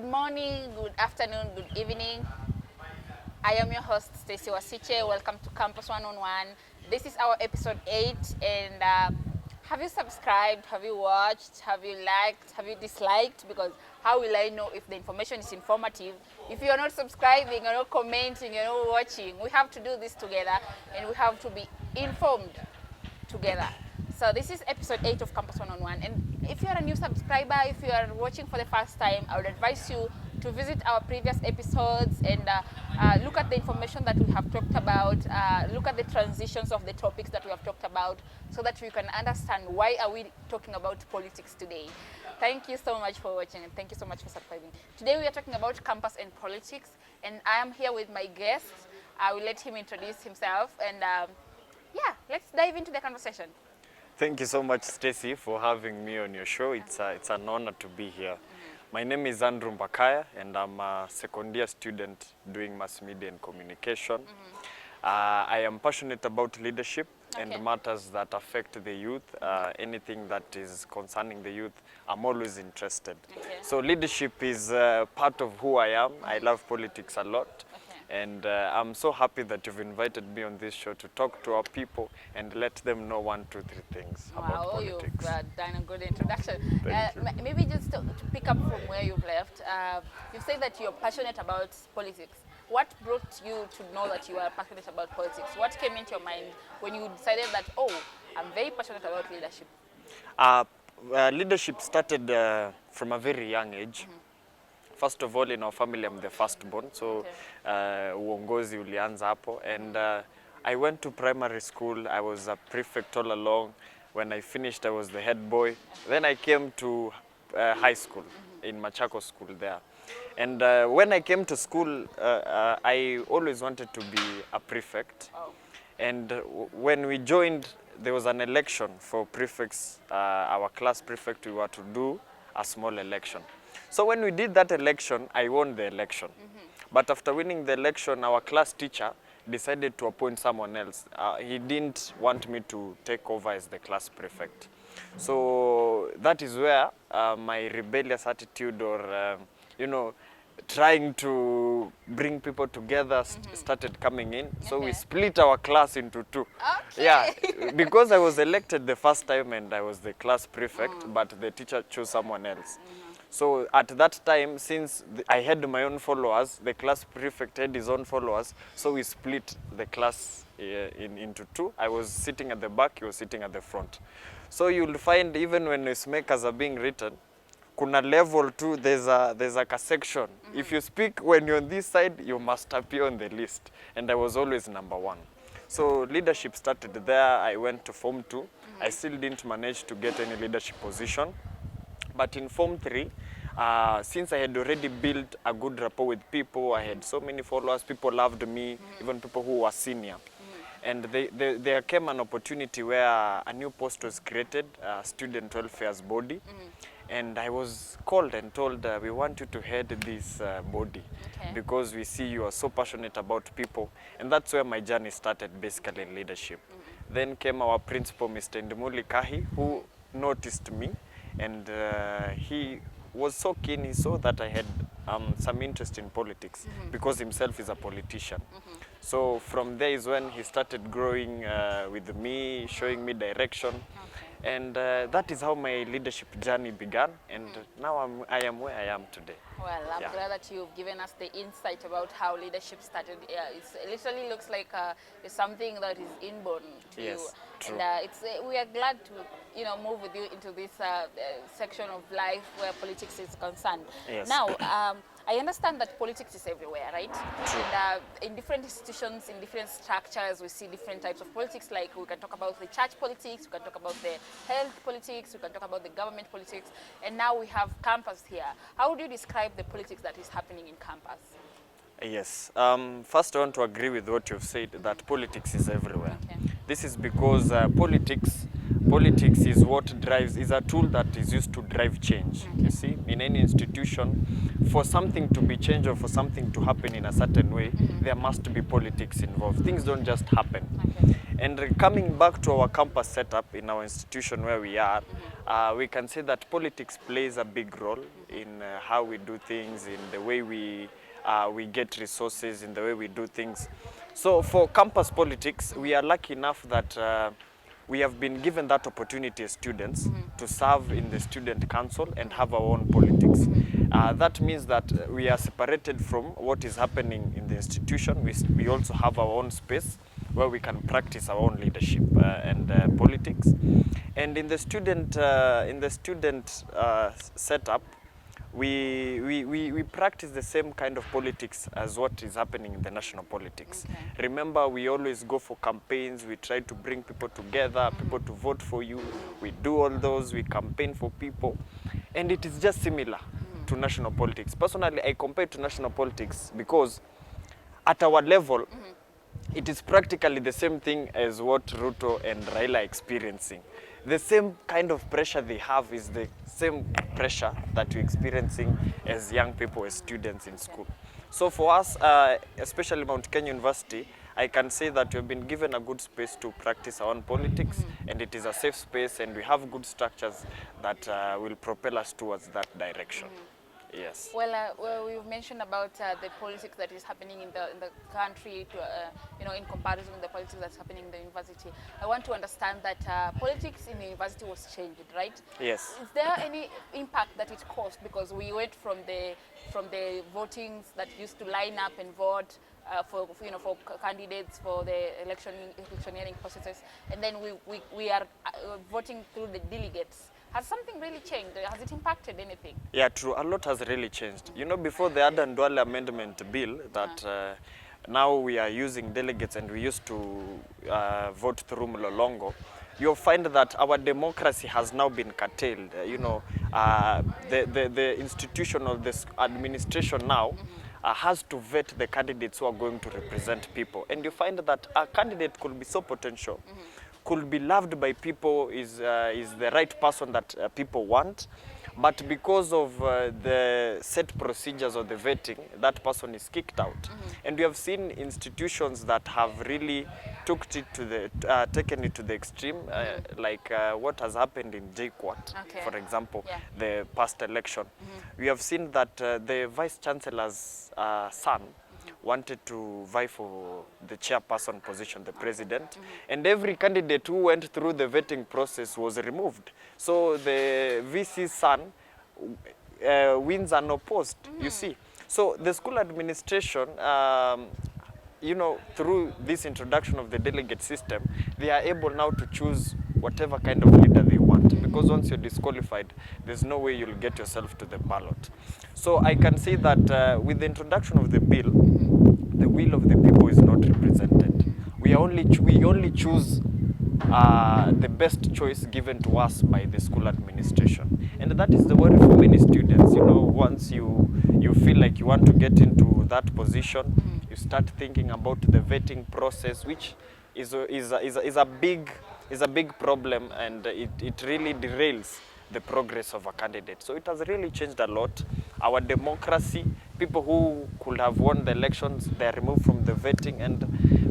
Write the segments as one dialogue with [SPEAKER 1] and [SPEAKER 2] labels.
[SPEAKER 1] morning, good afternoon, good evening. I am your host, Stacy Wasiche. Welcome to Campus 101. This is our episode 8. And have you subscribed? Have you watched? Have you liked? Have you disliked? Because how will I know if the information is informative? If you're not subscribing, you're not commenting, you're not watching, we have to do this together and we have to be informed together. So this is episode 8 of Campus 101. And if you're a new subscriber, if you are watching for the first time, I would advise you to visit our previous episodes and look at the information that we have talked about, look at the transitions of the topics that we have talked about, so that you can understand why are we talking about politics today. Thank you so much for watching and thank you so much for subscribing. Today we are talking about campus and politics, and I am here with my guest. I will let him introduce himself, and yeah, let's dive into the conversation.
[SPEAKER 2] Thank you so much, Stacy, for having me on your show. It's an honor to be here. My name is Aaron Mbakaya, and I'm a second-year student doing mass media and communication. I am passionate about leadership and matters that affect the youth. Anything that is concerning the youth, I'm always interested. So leadership is part of who I am. I love politics a lot. And I'm so happy that you've invited me on this show to talk to our people and let them know 1, 2, 3 things about politics.
[SPEAKER 1] You've done a good introduction. Maybe just to pick up from where you've left, you've said that you're passionate about politics. What brought you to know that you are passionate about politics? What came into your mind when you decided that, oh, I'm very passionate about leadership?
[SPEAKER 2] Leadership started from a very young age. First of all, in our family, I'm the firstborn, so uongozi ulianza hapo. And I went to primary school. I was a prefect all along. When I finished, I was the head boy. Then I came to high school, in Machako school there. And when I came to school, I always wanted to be a prefect. And when we joined, there was an election for prefects. Our class prefect, we were to do a small election. So when we did that election, I won the election. But after winning the election, our class teacher decided to appoint someone else. He didn't want me to take over as the class prefect. So that is where my rebellious attitude, or, trying to bring people together started coming in. So we split our class into 2. Yeah, because I was elected the first time and I was the class prefect, but the teacher chose someone else. So at that time, since I had my own followers, the class prefect had his own followers, so we split the class into 2. I was sitting at the back, he was sitting at the front. So you'll find even when newsmakers are being written, kuna level 2, there's like a section. If you speak when you're on this side, you must appear on the list. And I was always number 1. So leadership started there. I went to Form 2. I still didn't manage to get any leadership position. But in Form 3, since I had already built a good rapport with people, I had so many followers, people loved me, even people who were senior. And there came an opportunity where a new post was created, Student Welfare's body. And I was called and told, we want you to head this body because we see you are so passionate about people. And that's where my journey started, basically in leadership. Then came our principal, Mr. Ndimuli, who noticed me. And he was so keen, he saw that I had some interest in politics because himself is a politician. So from there is when he started growing with me, showing me direction. And that is how my leadership journey began, and now I am where I am today.
[SPEAKER 1] Well, I'm glad that you've given us the insight about how leadership started. It literally looks like it's something that is inborn to you.
[SPEAKER 2] True.
[SPEAKER 1] And we are glad to move with you into this section of life where politics is concerned. Now, I understand that politics is everywhere, right?
[SPEAKER 2] True.
[SPEAKER 1] And in different institutions, in different structures, we see different types of politics. Like we can talk about the church politics, we can talk about the health politics, we can talk about the government politics, and now we have campus here. How would you describe the politics that is happening in campus?
[SPEAKER 2] Yes. First, I want to agree with what you've said, that politics is everywhere. This is because politics is what drives, is a tool that is used to drive change. You see, in any institution, for something to be changed or for something to happen in a certain way, there must be politics involved. Things don't just happen. And coming back to our campus setup in our institution where we are, we can say that politics plays a big role in how we do things, in the way we get resources, in the way we do things. So for campus politics, we are lucky enough that we have been given that opportunity as students to serve in the student council and have our own politics. That means that we are separated from what is happening in the institution. We also have our own space where we can practice our own leadership and politics. And in the student setup, we practice the same kind of politics as what is happening in the national politics. Okay. Remember, we always go for campaigns. We try to bring people together, people to vote for you. We do all those. We campaign for people, and it is just similar to national politics. Personally, I compare it to national politics because at our level, it is practically the same thing as what Ruto and Raila are experiencing. The same kind of pressure they have is the same pressure that we're experiencing as young people, as students in school. So for us, especially Mount Kenya University, I can say that we've been given a good space to practice our own politics, and it is a safe space, and we have good structures that will propel us towards that direction. Yes.
[SPEAKER 1] Well, we've mentioned about the politics that is happening in the country, to, in comparison with the politics that's happening in the university. I want to understand that politics in the university was changed, right?
[SPEAKER 2] Yes.
[SPEAKER 1] Is there any impact that it caused? Because we went from the votings that used to line up and vote for candidates for the electioneering processes, and then we are voting through the delegates. Has something really changed? Has it impacted anything?
[SPEAKER 2] Yeah, true. A lot has really changed. Before the Aaron Mbakaya amendment bill that now we are using delegates and we used to vote through Mlolongo, you'll find that our democracy has now been curtailed. The institution of this administration now has to vet the candidates who are going to represent people. And you find that a candidate could be so potential, could be loved by people, is the right person that people want, but because of the set procedures or the vetting, that person is kicked out. And we have seen institutions that have really taken it to the extreme, like what has happened in JKUAT, for example, the past election. We have seen that the Vice Chancellor's son wanted to vie for the chairperson position, the president, and every candidate who went through the vetting process was removed. So the VC's son wins unopposed, you see. So the school administration, through this introduction of the delegate system, they are able now to choose whatever kind of leader they want, because once you're disqualified, there's no way you'll get yourself to the ballot. So I can say that with the introduction of the bill, the will of the people is not represented. We only choose the best choice given to us by the school administration. And that is the worry for many students. Once you feel like you want to get into that position, you start thinking about the vetting process, which is a big problem, and it really derails the progress of a candidate. So it has really changed a lot. Our democracy, people who could have won the elections, they are removed from the vetting, and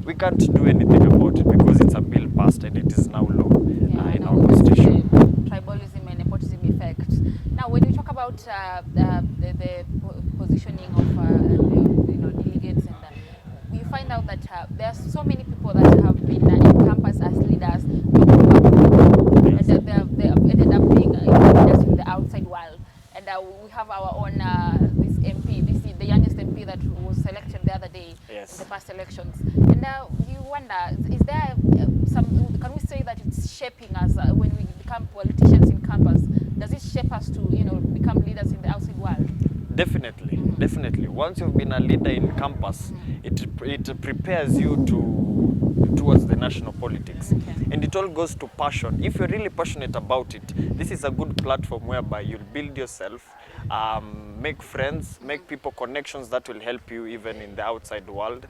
[SPEAKER 2] we can't do anything about it because it's a bill passed and it is now law in our constitution.
[SPEAKER 1] Tribalism and nepotism effect. Now, when we talk about the positioning of delegates, and we find out that there are so many people that have been in campus as leaders, and they have ended up being leaders in the outside world. And we have our own this MP, the youngest MP that was selected the other day in the past elections. And you wonder, is there can we say that it's shaping us when we become politicians in campus? Does it shape us to become leaders in the outside world?
[SPEAKER 2] Definitely, definitely. Once you've been a leader in campus, it prepares you towards the national politics. And it all goes to passion. If you're really passionate about it, this is a good platform whereby you'll build yourself, make friends, make people connections that will help you even in the outside world.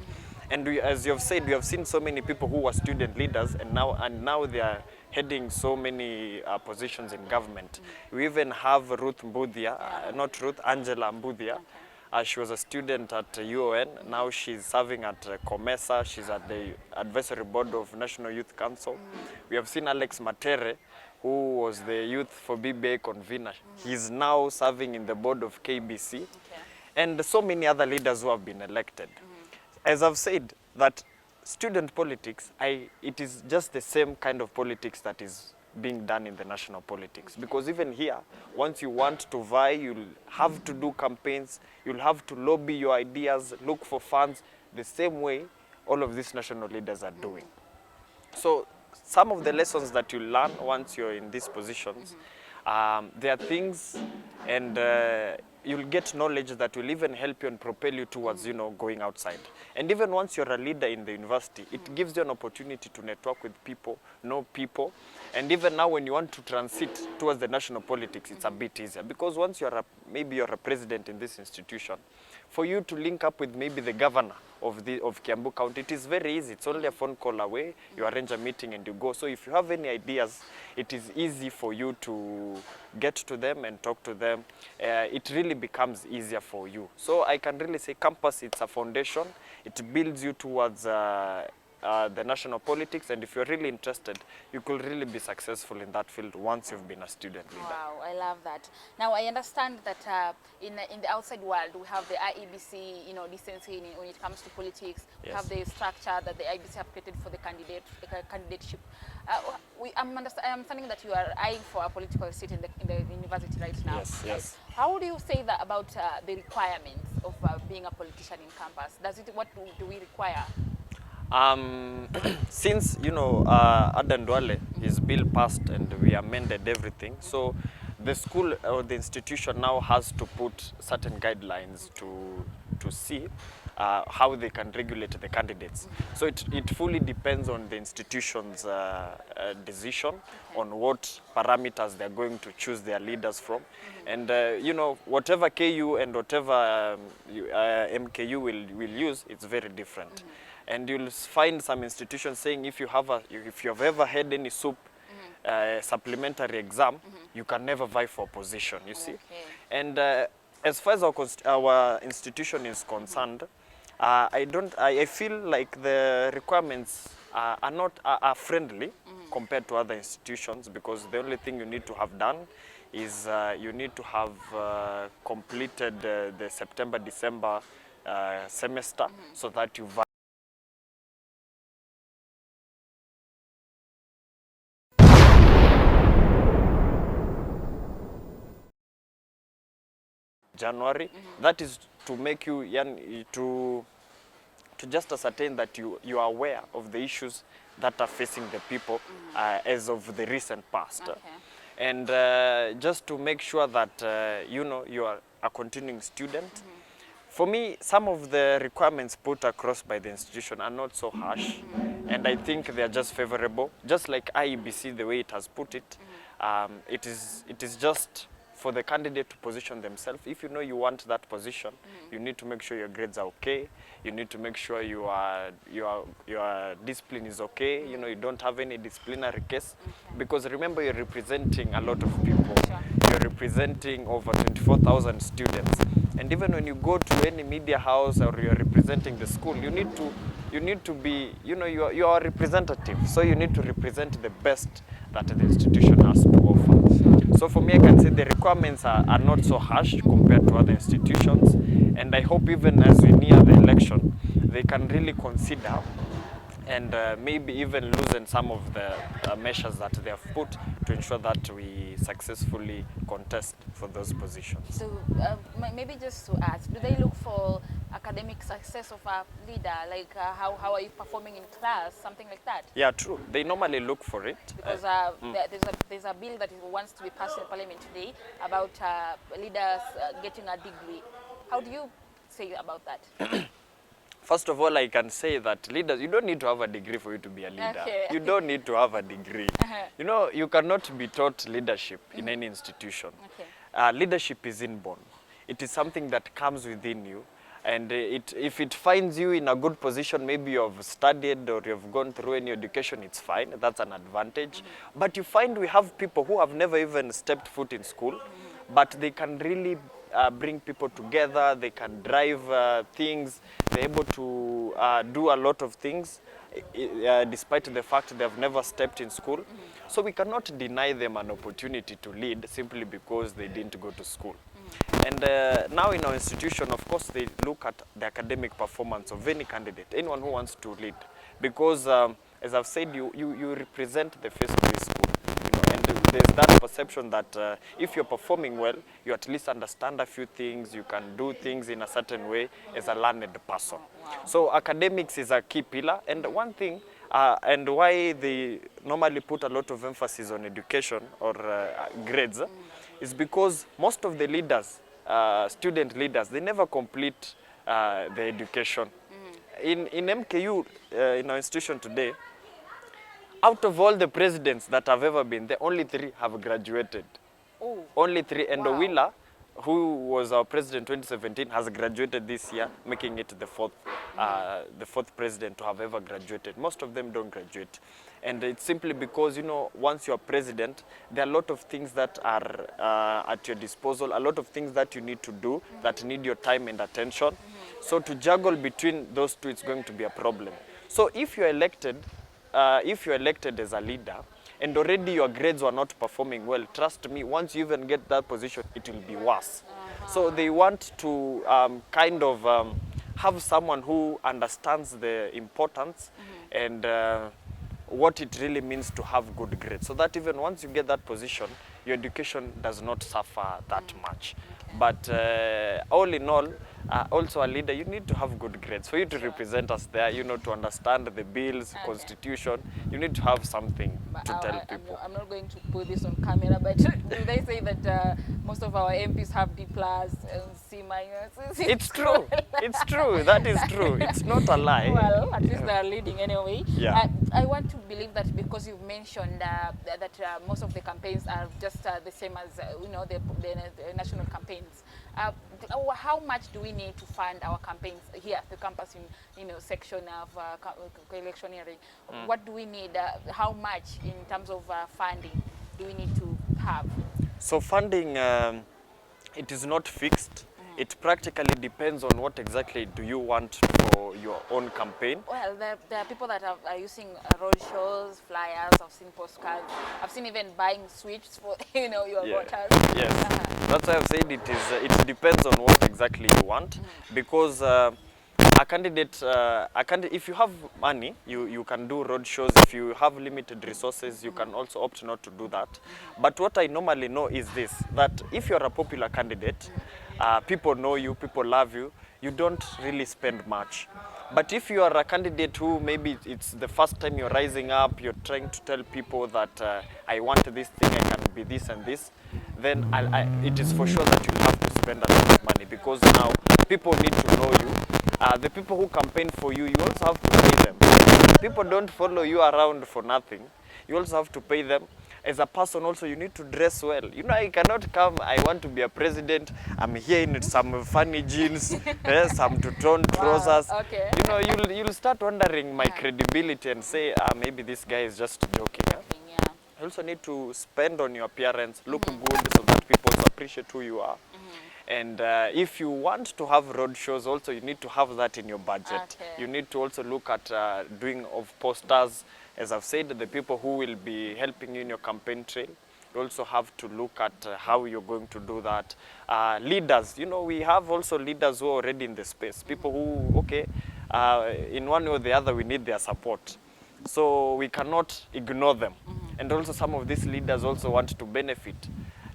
[SPEAKER 2] And as you have said, we have seen so many people who were student leaders, and now they are heading so many positions in government. We even have Angela Mbudhia, She was a student at UON. Now she's serving at COMESA. She's at the advisory board of National Youth Council. We have seen Alex Matere, who was the youth for BBA convener. He's now serving in the board of KBC.
[SPEAKER 1] Okay.
[SPEAKER 2] And so many other leaders who have been elected. As I've said, that student politics, it is just the same kind of politics that is being done in the national politics. Because even here, once you want to vie, you'll have to do campaigns, you'll have to lobby your ideas, look for funds, the same way all of these national leaders are doing. So some of the lessons that you learn once you're in these positions, there are things, and you'll get knowledge that will even help you and propel you towards, going outside. And even once you're a leader in the university, it gives you an opportunity to network with people, know people. And even now when you want to transit towards the national politics, it's a bit easier. Because once maybe you're a president in this institution, for you to link up with maybe the governor of Kiambu County, it is very easy. It's only a phone call away. You arrange a meeting and you go. So if you have any ideas, it is easy for you to get to them and talk to them. It really becomes easier for you. So I can really say campus, it's a foundation. It builds you towards the national politics, and if you're really interested, you could really be successful in that field once you've been a student leader.
[SPEAKER 1] Wow, I love that. Now I understand that in the outside world we have the IEBC, decency when it comes to politics. We have the structure that the IEBC have created for the candidateship. I'm understanding that you are eyeing for a political seat in the university right now.
[SPEAKER 2] Yes.
[SPEAKER 1] How would you say that about the requirements of being a politician in campus? What do we require?
[SPEAKER 2] Since Adan Duale, his bill passed and we amended everything, so the school or the institution now has to put certain guidelines to see how they can regulate the candidates. So it fully depends on the institution's decision on what parameters they're going to choose their leaders from. And whatever KU and whatever MKU will use, it's very different. And you'll find some institutions saying if you have ever had any supplementary exam, you can never vie for a position, you see. And as far as our institution is concerned, I feel like the requirements are friendly compared to other institutions, because the only thing you need to have done is you need to have completed the September-December semester so that you January. That is to make you to just ascertain that you are aware of the issues that are facing the people as of the recent past. And just to make sure that you are a continuing student. For me, some of the requirements put across by the institution are not so harsh, and I think they are just favorable. Just like IEBC, the way it has put it, it is just for the candidate to position themselves. If you know you want that position, you need to make sure your grades are okay. You need to make sure your discipline is okay. You don't have any disciplinary case, because remember, you're representing a lot of people. You're representing over 24,000 students, and even when you go to any media house or you're representing the school, you need to be, you are a representative, so you need to represent the best that the institution has to offer. So for me, I can say the requirements are not so harsh compared to other institutions, and I hope even as we near the election, they can really consider and maybe even loosen some of the measures that they have put to ensure that we successfully contest for those positions.
[SPEAKER 1] So maybe just to ask, do they look for academic success of a leader, like how are you performing in class, something like that?
[SPEAKER 2] Yeah, true. They normally look for it.
[SPEAKER 1] Because there's a bill that wants to be passed in Parliament today about leaders getting a degree. How do you say about that?
[SPEAKER 2] First of all, I can say that leaders, you don't need to have a degree for you to be a leader. You don't need to have a degree. You cannot be taught leadership in any institution. Leadership is inborn. It is something that comes within you. And if it finds you in a good position, maybe you've studied or you've gone through any education, it's fine. That's an advantage. But you find we have people who have never even stepped foot in school, but they can really bring people together, they can drive things, they're able to do a lot of things despite the fact they have never stepped in school. So we cannot deny them an opportunity to lead simply because they didn't go to school. And now in our institution, of course, they look at the academic performance of any candidate, anyone who wants to lead. Because, as I've said, you represent the face of this school. And there's that perception that if you're performing well, you at least understand a few things, you can do things in a certain way as a learned person. So academics is a key pillar. And one thing, and why they normally put a lot of emphasis on education or grades, is because most of the leaders, student leaders, they never complete the education. In MKU, in our institution today, out of all the presidents that have ever been, the only 3 have graduated.
[SPEAKER 1] Oh.
[SPEAKER 2] Only 3. And
[SPEAKER 1] Wow.
[SPEAKER 2] Owila, who was our president in 2017, has graduated this year, making it the fourth president to have ever graduated. Most of them don't graduate. And it's simply because, once you're president, there are a lot of things that are at your disposal, a lot of things that you need to do that need your time and attention. So to juggle between those two, it's going to be a problem. So if you're elected as a leader, and already your grades were not performing well, trust me, once you even get that position, it will be worse. So they want to have someone who understands the importance and what it really means to have good grades, so that even once you get that position, your education does not suffer that much. But all in all, also a leader, you need to have good grades for you to represent us there, to understand the bills, constitution. You need to have something to tell people.
[SPEAKER 1] I'm not going to put this on camera, but do they say that most of our MPs have D+ and C-?
[SPEAKER 2] It's true. It's true. That is true. It's not a lie.
[SPEAKER 1] Well, at least they are leading anyway.
[SPEAKER 2] Yeah.
[SPEAKER 1] I want to believe that because you've mentioned that most of the campaigns are just the same as the national campaigns. How much do we need to fund our campaigns here at the campus in section of electioneering? What do we need? How much in terms of funding do we need to have?
[SPEAKER 2] So funding, it is not fixed. It practically depends on what exactly do you want for your own campaign.
[SPEAKER 1] Well, there are people that are using road shows, flyers. I've seen postcards. I've seen even buying sweets for your voters.
[SPEAKER 2] Yes, that's why I've said it depends on what exactly you want, because a candidate, if you have money, you can do road shows. If you have limited resources, you can also opt not to do that. But what I normally know is this, that if you're a popular candidate, people know you, people love you, you don't really spend much. But if you are a candidate who maybe it's the first time you're rising up, you're trying to tell people that I want this thing, I can be this and this, then it is for sure that you'll have to spend a lot of money, because now people need to know you. The people who campaign for you, you also have to pay them. People don't follow you around for nothing. You also have to pay them. As a person also, you need to dress well. I cannot come, I want to be a president, I'm here in some funny jeans, some two-tone trousers.
[SPEAKER 1] Wow, okay.
[SPEAKER 2] You'll start wondering my credibility and say, maybe this guy is just joking.
[SPEAKER 1] Yeah.
[SPEAKER 2] You also need to spend on your appearance, look good, so that people also appreciate who you are. And if you want to have road shows also, you need to have that in your budget.
[SPEAKER 1] Okay.
[SPEAKER 2] You need to also look at doing of posters. As I've said, the people who will be helping you in your campaign trail, you also have to look at how you're going to do that. Leaders, we have also leaders who are already in the space. People who, in one way or the other, we need their support. So we cannot ignore them. And also some of these leaders also want to benefit.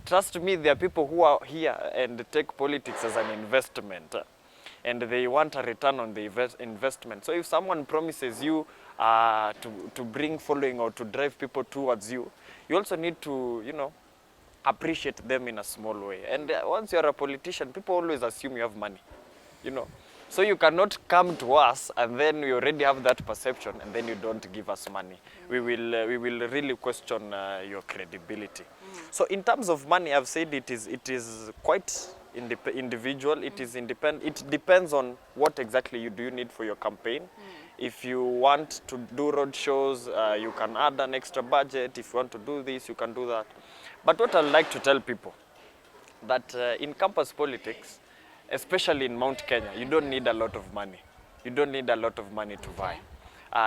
[SPEAKER 2] Trust me, there are people who are here and take politics as an investment. And they want a return on the investment. So if someone promises you to bring following or to drive people towards you, you also need to, appreciate them in a small way. And once you're a politician, people always assume you have money, So you cannot come to us and then we already have that perception and then you don't give us money. We will really question your credibility. So in terms of money, I've said it is quite individual. It is independent. It depends on what exactly you need for your campaign. If you want to do road shows, you can add an extra budget. If you want to do this, you can do that. But what I like to tell people, that in campus politics, especially in Mount Kenya, you don't need a lot of money. You don't need a lot of money to vie.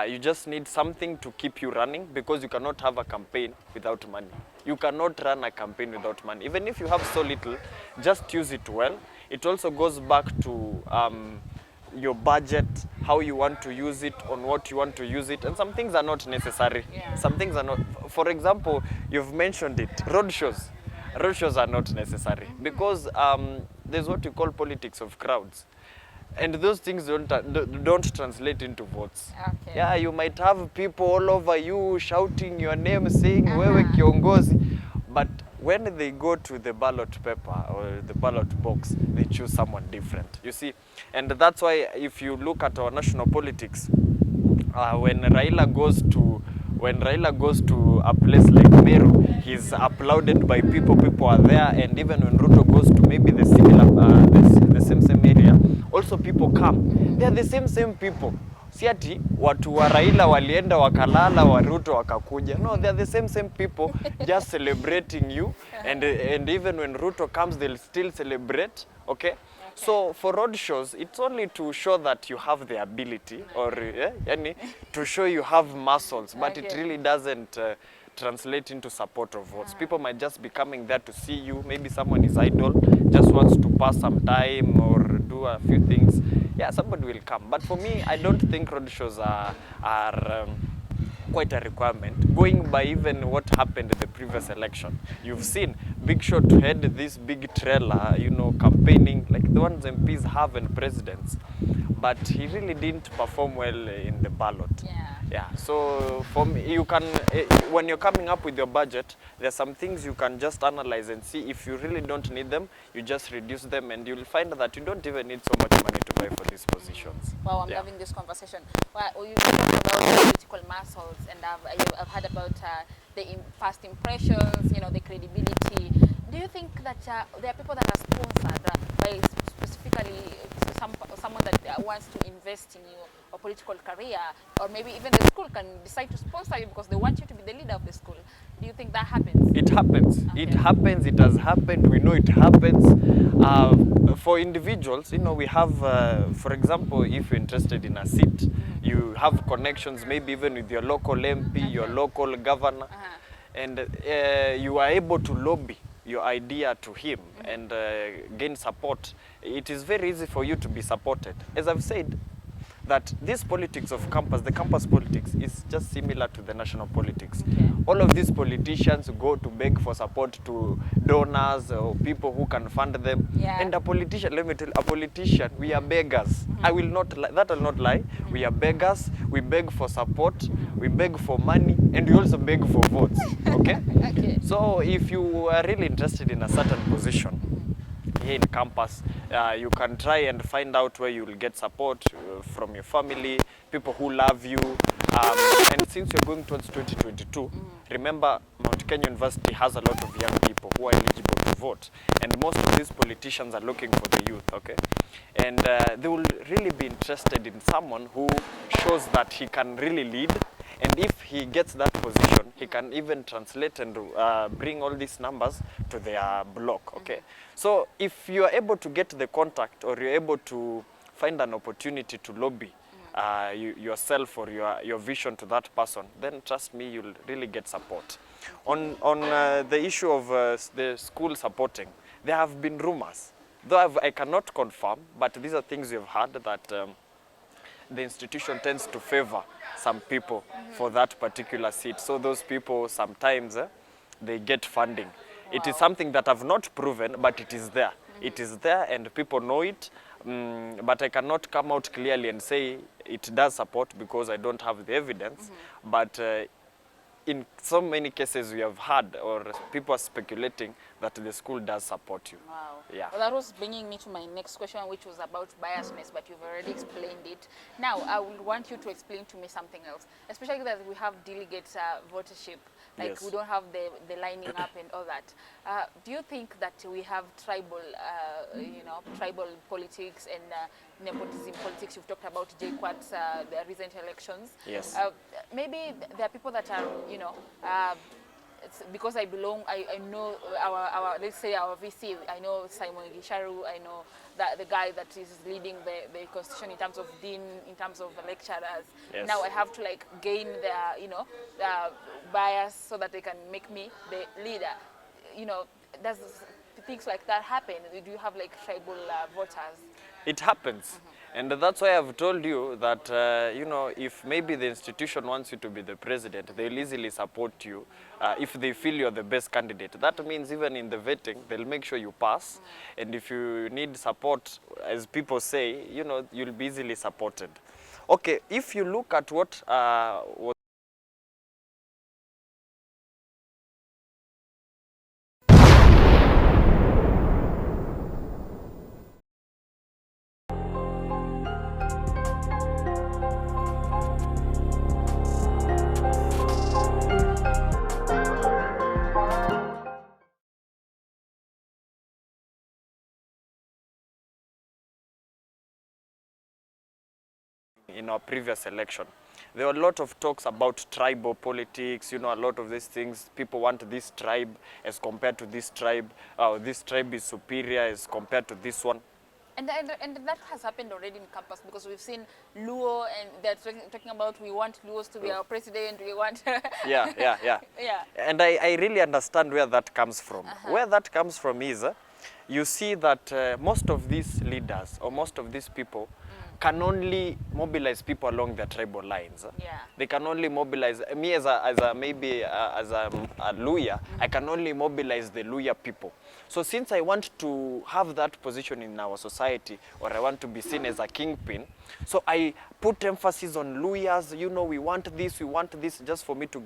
[SPEAKER 2] You just need something to keep you running, because you cannot have a campaign without money. You cannot run a campaign without money. Even if you have so little, just use it well. It also goes back to your budget, how you want to use it, on what you want to use it, and some things are not necessary.
[SPEAKER 1] Yeah.
[SPEAKER 2] Some things are not. For example, you've mentioned it, road shows. Road shows are not necessary, because there's what you call politics of crowds. And those things don't translate into votes.
[SPEAKER 1] Okay.
[SPEAKER 2] Yeah, you might have people all over you shouting your name, saying wewe kiongozi, but when they go to the ballot paper or the ballot box, they choose someone different. You see, and that's why if you look at our national politics, when Raila goes to a place like Meru, he's applauded by people. People are there, and even when Ruto goes to maybe the similar, the same area, also people come. They are the same people. Si ati watu wa Raila walienda wakalala, wa Ruto wakakuja. No, they are the same people just celebrating you, and even when Ruto comes, they'll still celebrate. Okay. So for road shows, it's only to show that you have the ability, or to show you have muscles, but it really doesn't translate into support of votes. People might just be coming there to see you. Maybe someone is idle, just wants to pass some time or do a few things. Yeah, somebody will come. But for me, I don't think road shows are quite a requirement. Going by even what happened in the previous election, you've seen Big Shot had this big trailer, campaigning like the ones MPs have and presidents, but he really didn't perform well in the ballot. Yeah. So for me, you can, when you're coming up with your budget, there's some things you can just analyze and see. If you really don't need them, you just reduce them, and you'll find that you don't even need so much money to buy for these positions.
[SPEAKER 1] Wow, I'm loving this conversation. Well, you talked about political muscles, and I've heard about the first impressions, the credibility. Do you think that there are people that are sponsored by specifically someone that wants to invest in you or political career, or maybe even the school can decide to sponsor you because they want you to be the leader of the school? Do you think that happens?
[SPEAKER 2] It happens. Okay. It happens. It has happened. We know it happens. For individuals, we have, for example, if you're interested in a seat, you have connections, maybe even with your local MP, your local governor, and you are able to lobby your idea to him and gain support. It is very easy for you to be supported. As I've said, that this politics of campus, the campus politics, is just similar to the national politics.
[SPEAKER 1] Okay.
[SPEAKER 2] All of these politicians go to beg for support to donors or people who can fund them.
[SPEAKER 1] Yeah.
[SPEAKER 2] And a politician, let me tell you, a politician, we are beggars. I will not lie, that will not lie. We are beggars, we beg for support, we beg for money, and we also beg for votes. Okay?
[SPEAKER 1] Okay.
[SPEAKER 2] So if you are really interested in a certain position, here in campus, you can try and find out where you will get support from your family, people who love you. And since you're going towards 2022, remember Mount Kenya University has a lot of young people who are eligible to vote. And most of these politicians are looking for the youth, okay? And they will really be interested in someone who shows that he can really lead. And if he gets that position, he can even translate and bring all these numbers to their block, okay? So if you are able to get the contact, or you're able to find an opportunity to lobby yourself or your vision to that person, then trust me, you'll really get support. On the issue of the school supporting, there have been rumors. Though I cannot confirm, but these are things you've heard, that the institution tends to favor some people for that particular seat. So those people sometimes they get funding. Wow. It is something that I've not proven, but it is there. It is there, and people know it. But I cannot come out clearly and say it does support, because I don't have the evidence. But in so many cases we have heard, or people are speculating, that the school does support you.
[SPEAKER 1] Wow.
[SPEAKER 2] Yeah.
[SPEAKER 1] Well, that was bringing me to my next question, which was about biasness, but you've already explained it. Now, I would want you to explain to me something else, especially that we have delegate votership. Like,
[SPEAKER 2] Yes.
[SPEAKER 1] we don't have the lining up and all that. Do you think that we have tribal, tribal politics and nepotism politics? You've talked about JQuat's the recent elections.
[SPEAKER 2] Yes.
[SPEAKER 1] Maybe there are people that are, it's because I belong, I know our let's say our VC, I know Simon Gisharu, I know that the guy that is leading the constitution in terms of dean, in terms of the lecturers.
[SPEAKER 2] Yes.
[SPEAKER 1] Now I have to like gain their, bias so that they can make me the leader. Does things like that happen? Do you have like tribal voters?
[SPEAKER 2] It happens. And that's why I've told you that, if maybe the institution wants you to be the president, they'll easily support you if they feel you're the best candidate. That means even in the vetting, they'll make sure you pass. And if you need support, as people say, you'll be easily supported. Okay, if you look at what was in our previous election. There were a lot of talks about tribal politics, a lot of these things. People want this tribe as compared to this tribe. This tribe is superior as compared to this one.
[SPEAKER 1] And that has happened already in campus, because we've seen Luo, and they're talking about we want Luos to be our president, we want...
[SPEAKER 2] Yeah.
[SPEAKER 1] Yeah.
[SPEAKER 2] And I really understand where that comes from. Where that comes from is, you see that most of these leaders or most of these people can only mobilize people along their tribal lines.
[SPEAKER 1] Yeah.
[SPEAKER 2] They can only mobilize me as a Luya. I can only mobilize the Luya people. So since I want to have that position in our society, or I want to be seen as a kingpin, so I put emphasis on Luyas. We want this, just for me to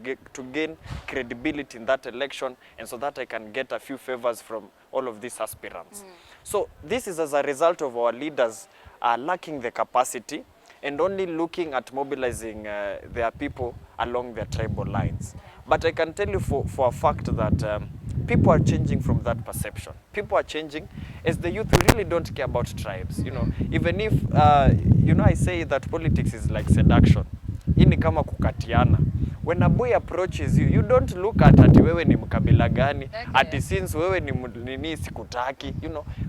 [SPEAKER 2] gain credibility in that election, and so that I can get a few favors from all of these aspirants. So this is as a result of our leaders lacking the capacity and only looking at mobilizing their people along their tribal lines. But I can tell you for a fact that people are changing from that perception. People are changing. As the youth, we really don't care about tribes. Even if, I say that politics is like seduction. Hii ni kama kukatiana. When a boy approaches you, you don't look at ati wewe ni mkabila gani, ati since wewe ni nini sikutaki,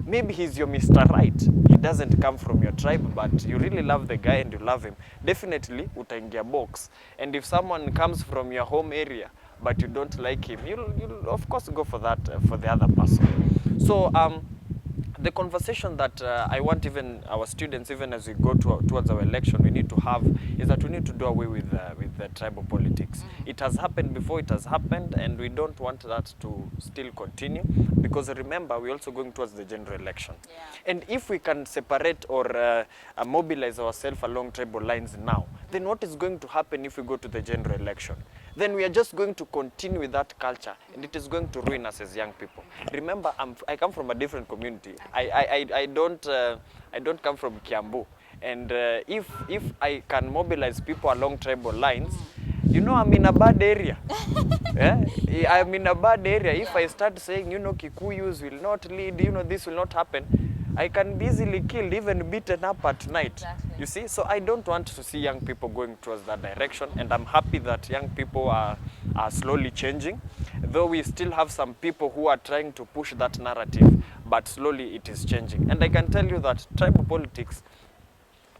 [SPEAKER 2] maybe he's your Mr. Right. He doesn't come from your tribe, but you really love the guy and you love him. Definitely utaingia box. And if someone comes from your home area, but you don't like him, you'll of course go for that, for the other person. So the conversation that I want even our students, even as we go towards our election, we need to have is that we need to do away with the tribal politics. It has happened before, it has happened, and we don't want that to still continue, because remember, we're also going towards the general election.
[SPEAKER 1] Yeah.
[SPEAKER 2] And if we can separate or mobilize ourselves along tribal lines now, then what is going to happen if we go to the general election? Then we are just going to continue with that culture, and it is going to ruin us as young people. Remember, I come from a different community. I don't come from Kiambu, and if I can mobilize people along tribal lines, I'm in a bad area. Yeah? I'm in a bad area. If I start saying, Kikuyus will not lead, this will not happen, I can be easily killed, even beaten up at night.
[SPEAKER 1] Exactly.
[SPEAKER 2] You see, so I don't want to see young people going towards that direction, and I'm happy that young people are slowly changing, though we still have some people who are trying to push that narrative, but slowly it is changing. And I can tell you that tribal politics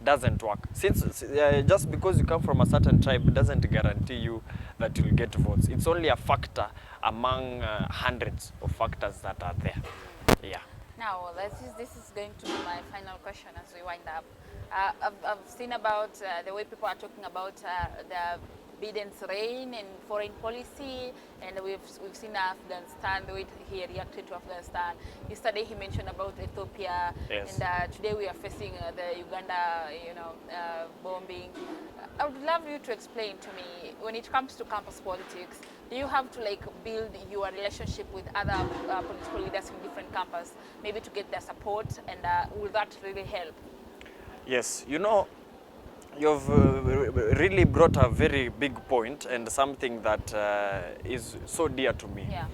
[SPEAKER 2] doesn't work. Since just because you come from a certain tribe doesn't guarantee you that you'll get votes. It's only a factor among hundreds of factors that are there. Yeah.
[SPEAKER 1] Now, this is going to be my final question as we wind up. I've seen about the way people are talking about the Biden's reign and foreign policy, and we've seen Afghanistan, the way he reacted to Afghanistan. Yesterday he mentioned about Ethiopia,
[SPEAKER 2] yes.
[SPEAKER 1] And today we are facing the Uganda, bombing. I would love you to explain to me, when it comes to campus politics, do you have to build your relationship with other political leaders in different campuses, maybe to get their support, and will that really help?
[SPEAKER 2] Yes, you've really brought a very big point, and something that is so dear to me.
[SPEAKER 1] Yeah.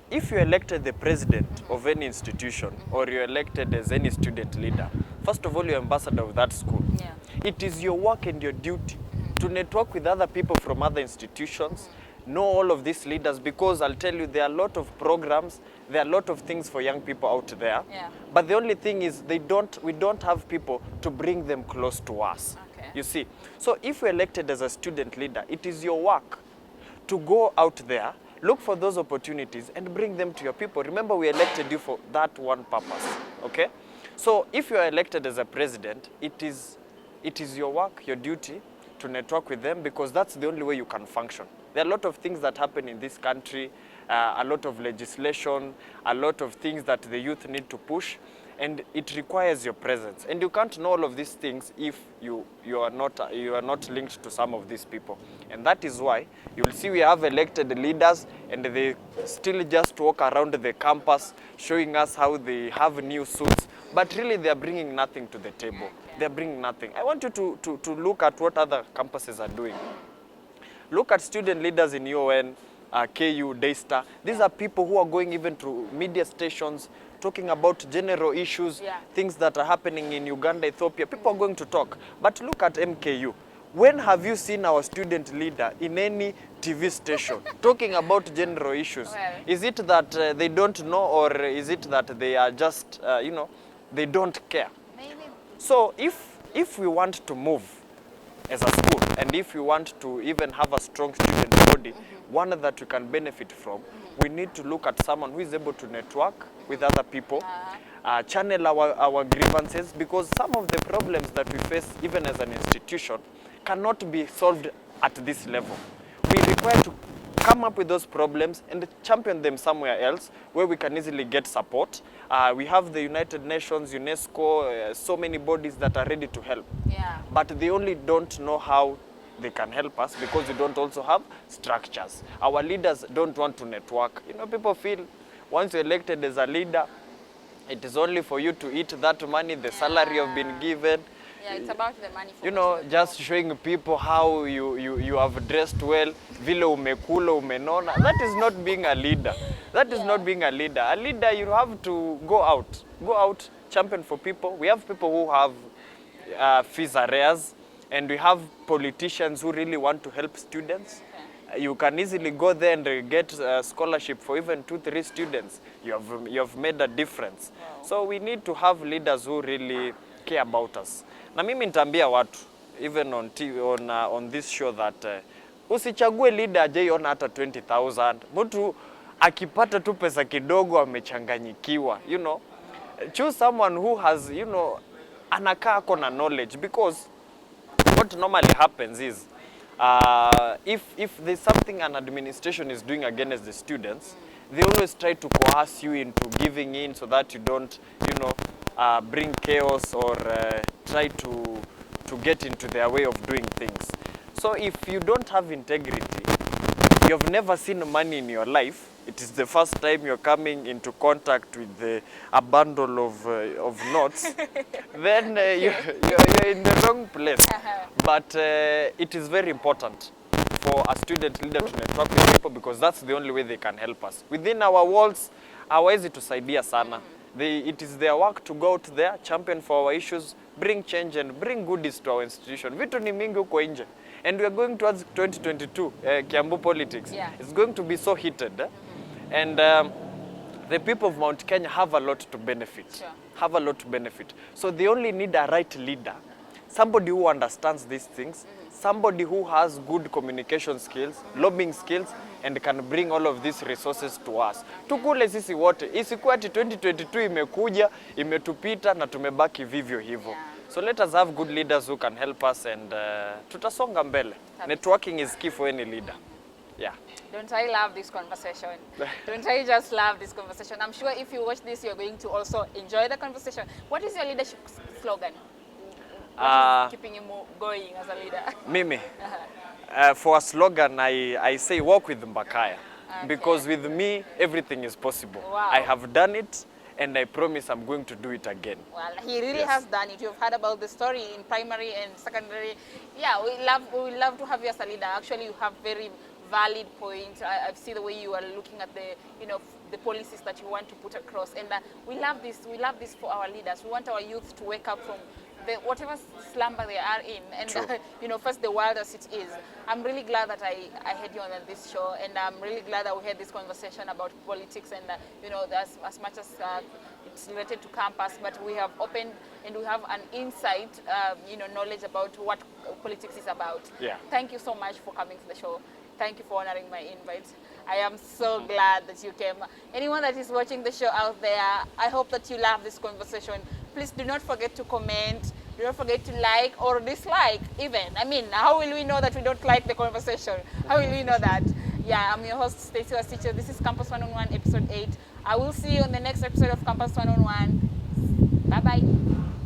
[SPEAKER 2] If you're elected the president of any institution, or you're elected as any student leader, first of all, you're ambassador of that school.
[SPEAKER 1] Yeah.
[SPEAKER 2] It is your work and your duty to network with other people from other institutions, know all of these leaders, because I'll tell you, there are a lot of programs, there are a lot of things for young people out there.
[SPEAKER 1] Yeah.
[SPEAKER 2] But the only thing is we don't have people to bring them close to us.
[SPEAKER 1] Okay.
[SPEAKER 2] You see, so if you're elected as a student leader, it is your work to go out there, look for those opportunities and bring them to your people. Remember, we elected you for that one purpose, okay? So if you are elected as a president, it is your work, your duty to network with them, because that's the only way you can function. There are a lot of things that happen in this country, a lot of legislation, a lot of things that the youth need to push, and it requires your presence. And you can't know all of these things if you are not linked to some of these people. And that is why you'll see we have elected leaders, and they still just walk around the campus showing us how they have new suits, but really they are bringing nothing to the table. They are bringing nothing. I want you to look at what other campuses are doing. Look at student leaders in UON, KU, Daystar. These are people who are going even to media stations, talking about general issues, things that are happening in Uganda, Ethiopia. People are going to talk. But look at MKU. When have you seen our student leader in any TV station talking about general issues?
[SPEAKER 1] Well,
[SPEAKER 2] is it that they don't know, or is it that they are just, they don't care?
[SPEAKER 1] maybe.
[SPEAKER 2] So if we want to move as a school, and if we want to even have a strong student body, one that we can benefit from, we need to look at someone who is able to network with other people, channel our grievances, because some of the problems that we face even as an institution cannot be solved at this level. We require to come up with those problems and champion them somewhere else where we can easily get support. We have the United Nations, UNESCO, so many bodies that are ready to help.
[SPEAKER 1] Yeah.
[SPEAKER 2] But they only don't know how they can help us, because we don't also have structures. Our leaders don't want to network. You know, people feel once you're elected as a leader, it is only for you to eat that money, the salary you've been given.
[SPEAKER 1] Yeah, it's about the money.
[SPEAKER 2] You know, just showing people how you have dressed well, vile umekula, umenona. That is not being a leader. That is not being a leader. A leader, you have to go out, champion for people. We have people who have fees arrears, and we have politicians who really want to help students. You can easily go there and get a scholarship for even 2-3 students. You have made a difference.
[SPEAKER 1] Wow.
[SPEAKER 2] So we need to have leaders who really care about us. Na mimi nitaambia watu even on TV, on this show that usichague leader ajaiona hata 20,000. Mtu akipata tu pesa kidogo amechanganyikiwa. You know, choose someone who has, you know, anakaa ako na knowledge, because what normally happens is if there's something an administration is doing against the students, they always try to coerce you into giving in so that you don't, bring chaos or try to get into their way of doing things. So if you don't have integrity, you've never seen money in your life, it is the first time you're coming into contact with a bundle of notes, then you're in the wrong place. But it is very important for a student leader to network with people, because that's the only way they can help us. Within our walls, hawezi tusaidia sana. It is their work to go out there, champion for our issues, bring change and bring goodies to our institution. Vitu ni mingi huko nje. And we are going towards 2022, Kiambu politics.
[SPEAKER 1] Yeah.
[SPEAKER 2] It's going to be so heated. And the people of Mount Kenya have a lot to benefit.
[SPEAKER 1] Sure.
[SPEAKER 2] Have a lot to benefit. So they only need a right leader. Somebody who understands these things, somebody who has good communication skills, lobbying skills, and can bring all of these resources to us. Tukule sisi wote. Isikuwa ati 2022 imekuja, imetupita na tumebaki vivyo hivyo.
[SPEAKER 1] Yeah.
[SPEAKER 2] So let us have good leaders who can help us, and tutasonga mbele. Networking is key for any leader. Yeah.
[SPEAKER 1] Don't I love this conversation? Don't I just love this conversation? I'm sure if you watch this, you're going to also enjoy the conversation. What is your leadership slogan? What is keeping you going as a leader?
[SPEAKER 2] Mimi, for a slogan, I say walk with Mbakaya.
[SPEAKER 1] Okay.
[SPEAKER 2] Because with me, everything is possible.
[SPEAKER 1] Wow.
[SPEAKER 2] I have done it, and I promise I'm going to do it again.
[SPEAKER 1] Well, he really
[SPEAKER 2] Yes.
[SPEAKER 1] has done it. You've heard about the story in primary and secondary. Yeah, we love to have you as a leader. Actually, you have very valid points. I see the way you are looking at the, the policies that you want to put across, and we love this. We love this for our leaders. We want our youth to wake up from whatever slumber they are in, and
[SPEAKER 2] True.
[SPEAKER 1] you know, face the world as it is. I'm really glad that I had you on this show, and I'm really glad that we had this conversation about politics, and you know, as much as it's related to campus, but we have opened and we have an insight, you know, knowledge about what politics is about.
[SPEAKER 2] Yeah.
[SPEAKER 1] Thank you so much for coming to the show. Thank you for honoring my invite. I am so glad that you came. Anyone that is watching the show out there, I hope that you love this conversation. Please do not forget to comment. Do not forget to like or dislike even. I mean, how will we know that we don't like the conversation? How will we know that? Yeah, I'm your host, Stacy Wasiche. This is Campus 101, episode 8. I will see you on the next episode of Campus 101. Bye-bye.